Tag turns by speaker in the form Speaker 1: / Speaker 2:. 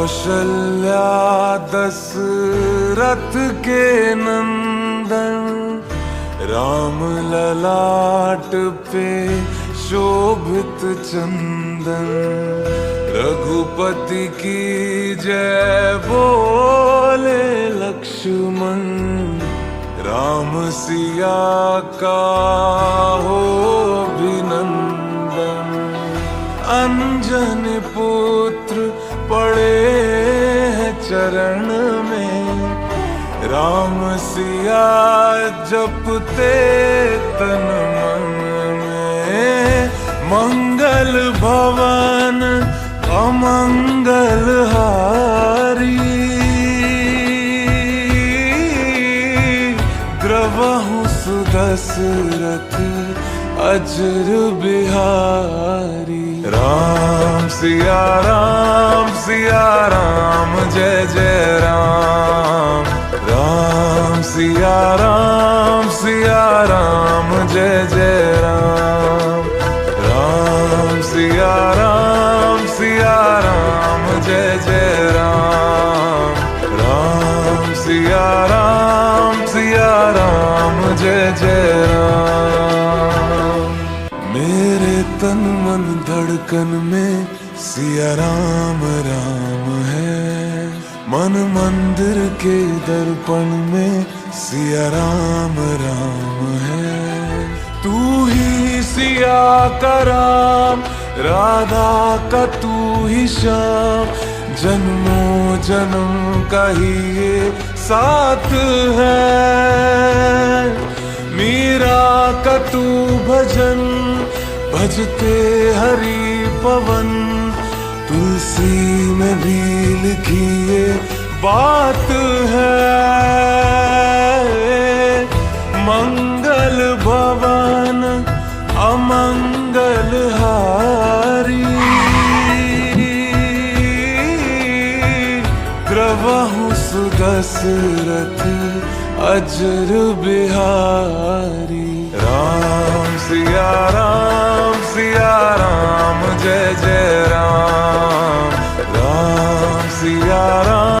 Speaker 1: कौशल्या दशरथ के नंदन, राम ललाट पे शोभित चंदन। रघुपति की जय बोले लक्ष्मण, राम सिया का हो अभिनंदन। अंजन पुत्र पड़े हैं चरण में, राम सिया जपते तन मन में। मंगल भवन अमंगल हारी, द्रवहु सुदशरथ अजर बिहारी। राम सिया राम जय जय राम। राम सिया राम जय जय राम। राम सिया राम जय जय राम। राम सिया राम जय जय राम। मेरे तन मन धड़कन में सिया राम राम है, मन मंदिर के दर्पण में सिया राम राम है। तू ही सिया का राम, राधा का तू ही श्याम, जन्मों जन्म का ही ये साथ है। मीरा का तू भजन, भजते हरि पवन, तुलसी में भी लिखी ये बात है। मंगल भवन अमंगल हारी, द्रवहु सुदशरथ अजर बिहारी। राम सिया